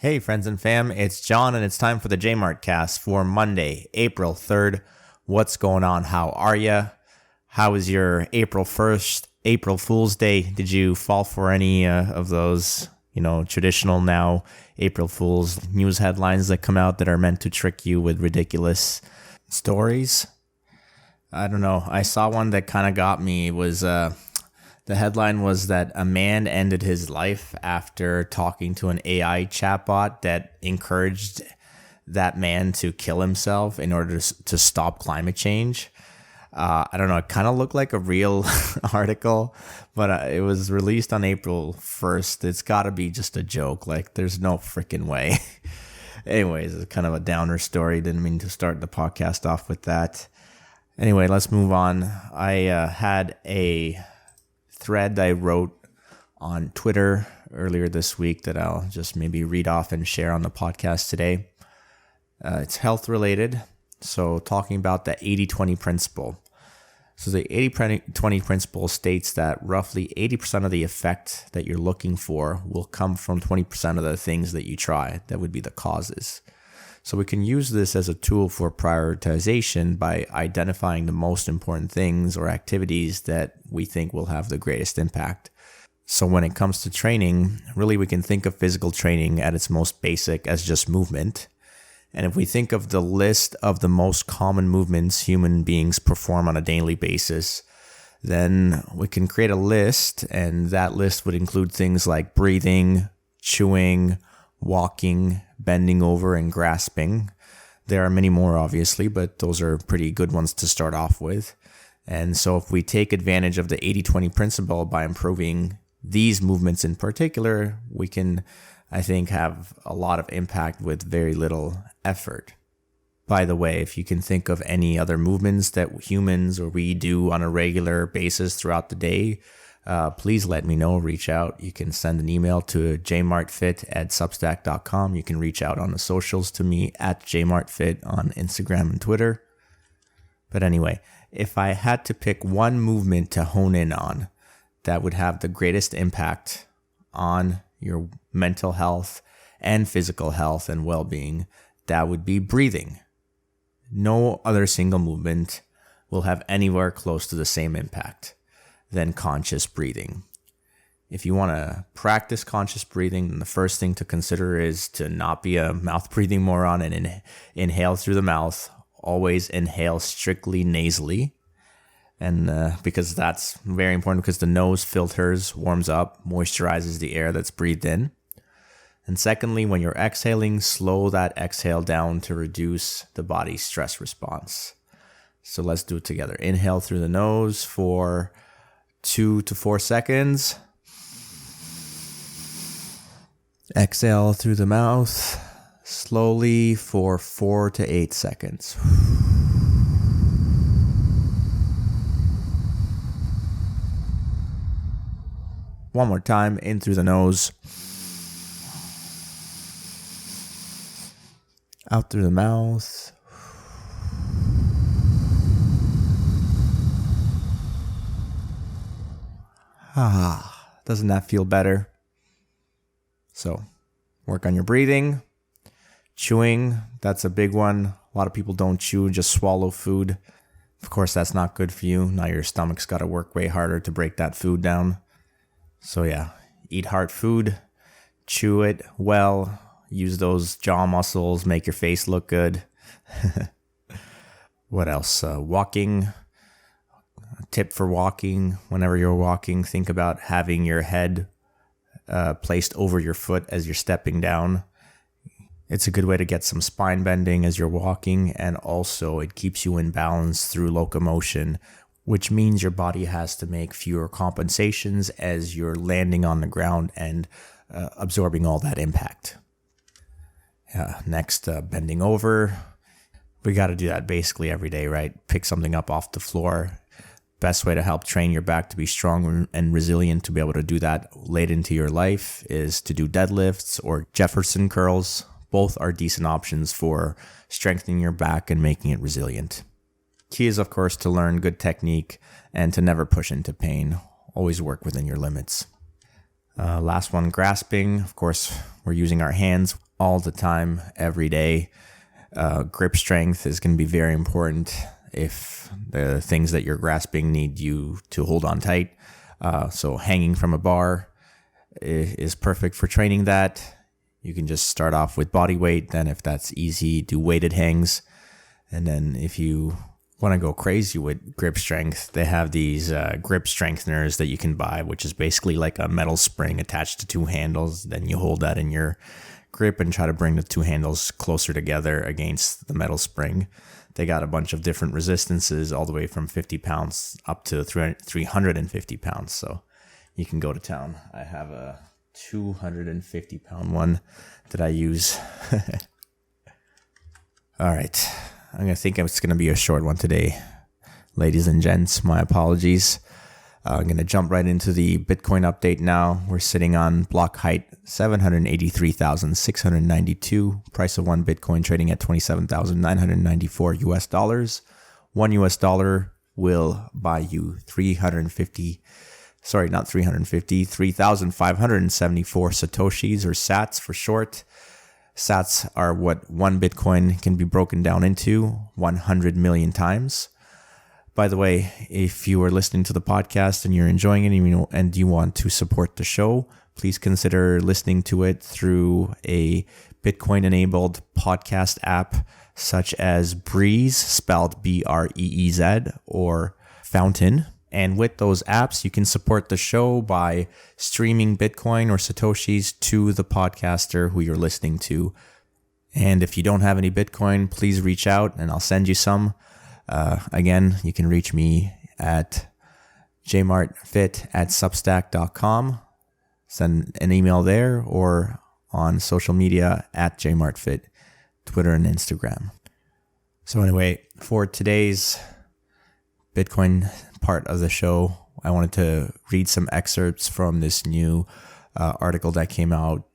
Hey friends and fam, it's John and it's time for the JMART CAST for Monday, April 3rd. What's going on? How are you? How was your April 1st, April Fool's Day? Did you fall for any of those, traditional now April Fool's news headlines that come out that are meant to trick you with ridiculous stories? I don't know. I saw one that kind of got me. It was the headline was that a man ended his life after talking to an AI chatbot that encouraged that man to kill himself in order to stop climate change. I don't know. It kind of looked like a real article, but it was released on April 1st. It's got to be just a joke. Like, there's no freaking way. Anyways, it's kind of a downer story. Didn't mean to start the podcast off with that. Anyway, let's move on. I had a thread I wrote on Twitter earlier this week that I'll just maybe read off and share on the podcast today. It's health related, so talking about the 80-20 principle. So the 80-20 principle states that roughly 80% of the effect that you're looking for will come from 20% of the things that you try. That would be the causes. So we can use this as a tool for prioritization by identifying the most important things or activities that we think will have the greatest impact. So when it comes to training, really we can think of physical training at its most basic as just movement. And if we think of the list of the most common movements human beings perform on a daily basis, then we can create a list, and that list would include things like breathing, chewing, walking, bending over, and grasping. There are many more, obviously, but those are pretty good ones to start off with. And so if we take advantage of the 80-20 principle by improving these movements in particular, we can, I think, have a lot of impact with very little effort. By the way, if you can think of any other movements that humans or we do on a regular basis throughout the day, please let me know. Reach out. You can send an email to jmartfit@substack.com. You can reach out on the socials to me at jmartfit on Instagram and Twitter. But anyway, if I had to pick one movement to hone in on that would have the greatest impact on your mental health and physical health and well-being, that would be breathing. No other single movement will have anywhere close to the same impact than conscious breathing. If you want to practice conscious breathing, then the first thing to consider is to not be a mouth breathing moron and inhale through the mouth. Always inhale strictly nasally. And because that's very important, because the nose filters, warms up, moisturizes the air that's breathed in. And secondly, when you're exhaling, slow that exhale down to reduce the body's stress response. So let's do it together. Inhale through the nose for 2 to 4 seconds. Exhale through the mouth slowly for 4 to 8 seconds. One more time, in through the nose. Out through the mouth. Doesn't that feel better? So, work on your breathing. Chewing, that's a big one. A lot of people don't chew, just swallow food. Of course, that's not good for you. Now your stomach's got to work way harder to break that food down. So yeah, eat hard food, chew it well, use those jaw muscles, make your face look good. What else? Walking. Tip for walking: whenever you're walking, think about having your head placed over your foot as you're stepping down. It's a good way to get some spine bending as you're walking, and also it keeps you in balance through locomotion, which means your body has to make fewer compensations as you're landing on the ground and absorbing all that impact. Next, bending over. We got to do that basically every day, right? Pick something up off the floor. Best way to help train your back to be strong and resilient to be able to do that late into your life is to do deadlifts or Jefferson curls. Both are decent options for strengthening your back and making it resilient. Key is, of course, to learn good technique and to never push into pain. Always work within your limits. Last one, grasping. Of course, we're using our hands. all the time, every day. Grip strength is going to be very important if the things that you're grasping need you to hold on tight. So hanging from a bar is perfect for training that. You can just start off with body weight. Then if that's easy, do weighted hangs. And then if you want to go crazy with grip strength, they have these grip strengtheners that you can buy, which is basically like a metal spring attached to two handles. Then you hold that in your grip and try to bring the two handles closer together against the metal spring. They got a bunch of different resistances all the way from 50 pounds up to 350 pounds. So you can go to town. I have a 250 pound one that I use. All right. I think it's going to be a short one today. Ladies and gents, my apologies. I'm going to jump right into the Bitcoin update now. We're sitting on block height 783,692. Price of one Bitcoin trading at 27,994 US dollars. $1 will buy you 3,574 Satoshis, or sats for short. Sats are what one Bitcoin can be broken down into 100 million times. By the way, if you are listening to the podcast and you're enjoying it and you want to support the show, please consider listening to it through a Bitcoin-enabled podcast app such as Breeze, spelled Breez, or Fountain. And with those apps, you can support the show by streaming Bitcoin or Satoshis to the podcaster who you're listening to. And if you don't have any Bitcoin, please reach out and I'll send you some. Again, you can reach me at jmartfit@substack.com. Send an email there, or on social media at jmartfit, Twitter and Instagram. So anyway, for today's Bitcoin part of the show, I wanted to read some excerpts from this new article that came out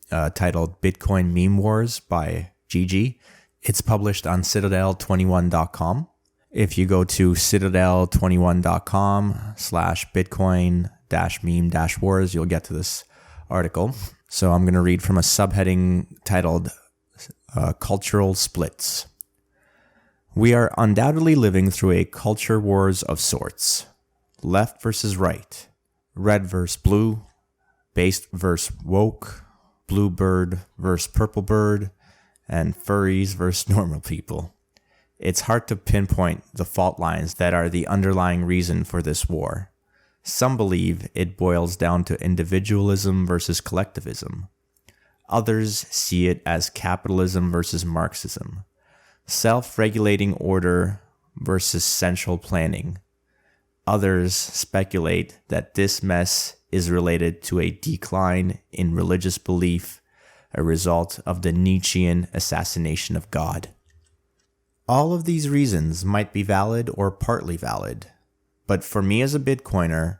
titled Bitcoin Meme Wars by Gigi. It's published on citadel21.com. If you go to citadel21.com/Bitcoin-meme-wars, you'll get to this article. So I'm going to read from a subheading titled Cultural Splits. We are undoubtedly living through a culture wars of sorts. Left versus right, red versus blue, based versus woke, blue bird versus purple bird, and furries versus normal people. It's hard to pinpoint the fault lines that are the underlying reason for this war. Some believe it boils down to individualism versus collectivism. Others see it as capitalism versus Marxism. Self-regulating order versus central planning. Others speculate that this mess is related to a decline in religious belief, a result of the Nietzschean assassination of God. All of these reasons might be valid or partly valid, but for me as a Bitcoiner,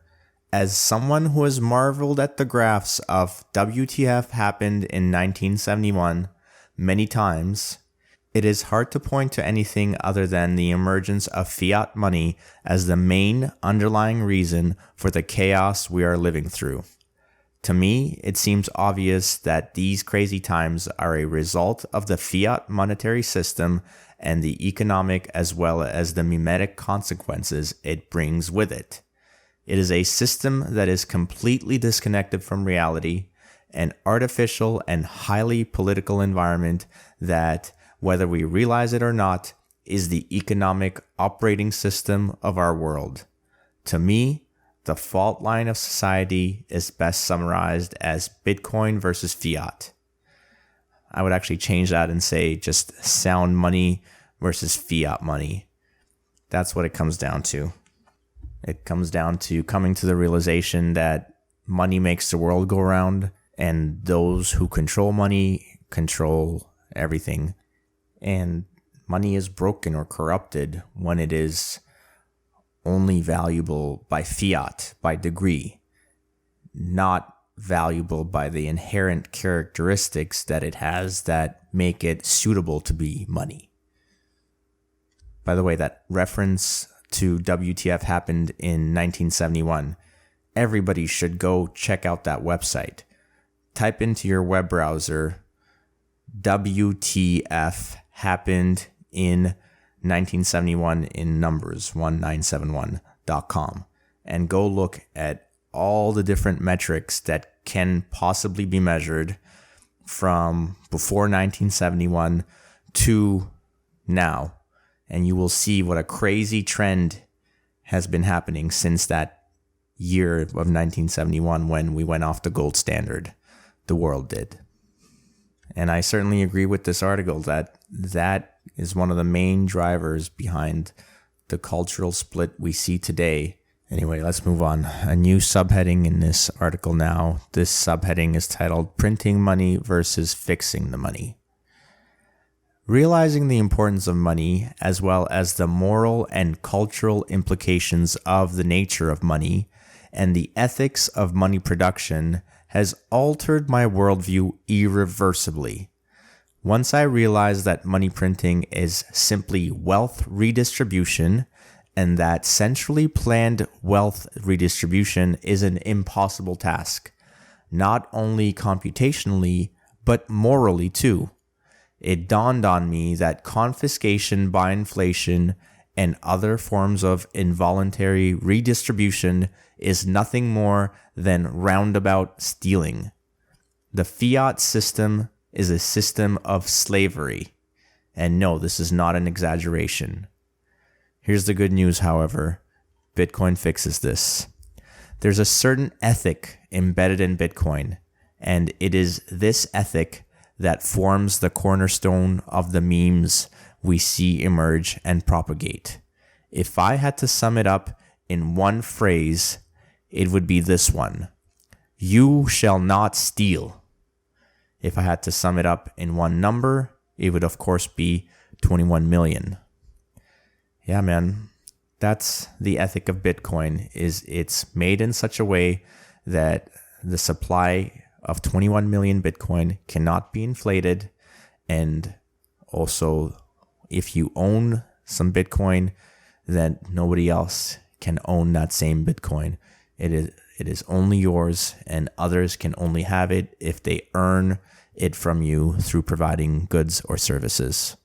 as someone who has marveled at the graphs of WTF happened in 1971 many times, it is hard to point to anything other than the emergence of fiat money as the main underlying reason for the chaos we are living through. To me, it seems obvious that these crazy times are a result of the fiat monetary system and the economic as well as the mimetic consequences it brings with it. It is a system that is completely disconnected from reality, an artificial and highly political environment that, whether we realize it or not, is the economic operating system of our world. To me, the fault line of society is best summarized as Bitcoin versus fiat. I would actually change that and say just sound money versus fiat money. That's what it comes down to. It comes down to coming to the realization that money makes the world go round, and those who control money control everything. And money is broken or corrupted when it is only valuable by fiat, by degree, not valuable by the inherent characteristics that it has that make it suitable to be money. By the way, that reference to WTF happened in 1971. Everybody should go check out that website. Type into your web browser WTF happened in 1971 in numbers, 1971.com, and go look at all the different metrics that can possibly be measured from before 1971 to now, and you will see what a crazy trend has been happening since that year of 1971 when we went off the gold standard. The world did. And I certainly agree with this article that is one of the main drivers behind the cultural split we see today. Anyway, let's move on. A new subheading in this article now. This subheading is titled Printing Money versus Fixing the Money. Realizing the importance of money, as well as the moral and cultural implications of the nature of money and the ethics of money production, has altered my worldview irreversibly. Once I realized that money printing is simply wealth redistribution, and that centrally planned wealth redistribution is an impossible task, not only computationally, but morally too. It dawned on me that confiscation by inflation and other forms of involuntary redistribution is nothing more than roundabout stealing. The fiat system is a system of slavery. And no, this is not an exaggeration. Here's the good news, however. Bitcoin fixes this. There's a certain ethic embedded in Bitcoin, and it is this ethic that forms the cornerstone of the memes we see emerge and propagate. If I had to sum it up in one phrase, it would be this one: you shall not steal. If I had to sum it up in one number, it would of course be 21 million. Yeah, man, that's the ethic of Bitcoin. Is it's made in such a way that the supply of 21 million Bitcoin cannot be inflated, and also if you own some Bitcoin, then nobody else can own that same Bitcoin. It is only yours, and others can only have it if they earn it from you through providing goods or services.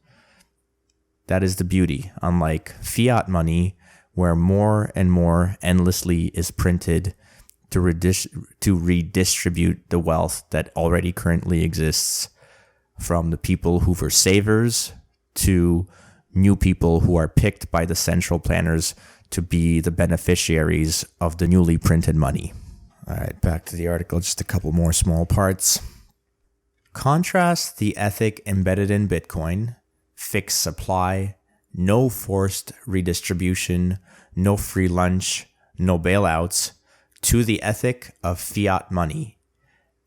That is the beauty, unlike fiat money, where more and more endlessly is printed to redistribute the wealth that already currently exists from the people who were savers to new people who are picked by the central planners to be the beneficiaries of the newly printed money. All right, back to the article, just a couple more small parts. Contrast the ethic embedded in Bitcoin, fixed supply, no forced redistribution, no free lunch, no bailouts, to the ethic of fiat money,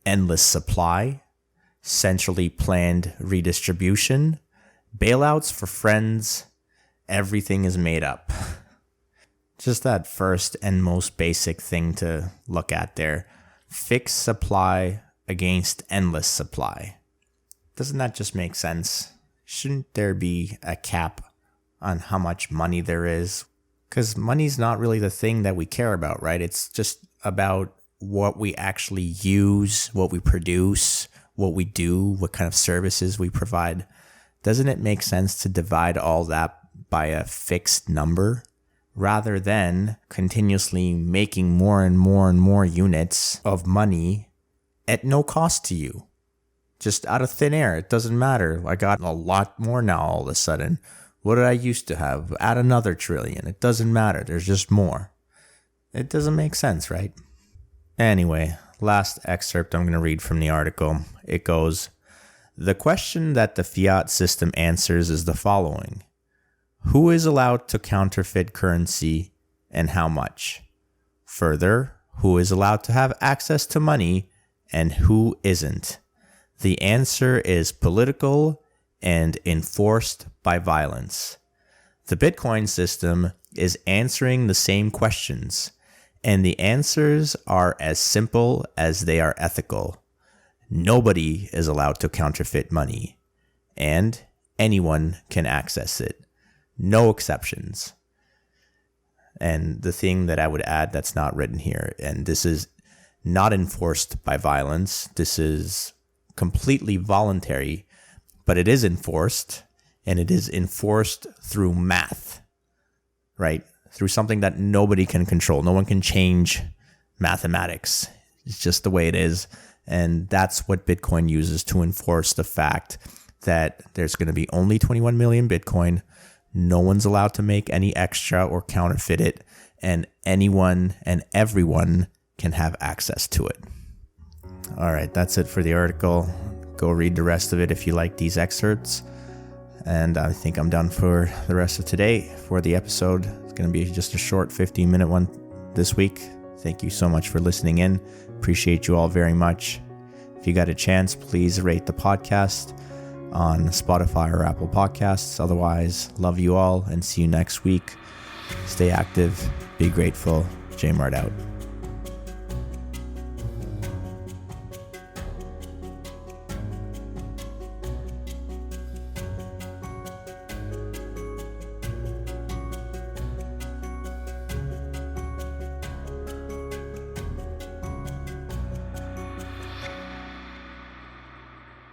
endless supply, centrally planned redistribution, bailouts for friends, everything is made up. Just that first and most basic thing to look at there. Fixed supply against endless supply. Doesn't that just make sense? Shouldn't there be a cap on how much money there is? Because money's not really the thing that we care about, right? It's just about what we actually use, what we produce, what we do, what kind of services we provide. Doesn't it make sense to divide all that by a fixed number rather than continuously making more and more and more units of money at no cost to you? Just out of thin air. It doesn't matter. I got a lot more now all of a sudden. What did I used to have? Add another trillion. It doesn't matter. There's just more. It doesn't make sense, right? Anyway, last excerpt I'm going to read from the article. It goes, the question that the fiat system answers is the following. Who is allowed to counterfeit currency and how much? Further, who is allowed to have access to money and who isn't? The answer is political and enforced by violence. The Bitcoin system is answering the same questions, and the answers are as simple as they are ethical. Nobody is allowed to counterfeit money, and anyone can access it. No exceptions. And the thing that I would add that's not written here, and this is not enforced by violence, this is completely voluntary, but it is enforced, and it is enforced through math, right? Through something that nobody can control. No one can change mathematics. It's just the way it is. And that's what Bitcoin uses to enforce the fact that there's going to be only 21 million Bitcoin. No one's allowed to make any extra or counterfeit it. And anyone and everyone can have access to it. All right, that's it for the article. Go read the rest of it if you like these excerpts. And I think I'm done for the rest of today for the episode. It's going to be just a short 15-minute one this week. Thank you so much for listening in. Appreciate you all very much. If you got a chance, please rate the podcast on Spotify or Apple Podcasts. Otherwise, love you all and see you next week. Stay active, be grateful. J-Mart out.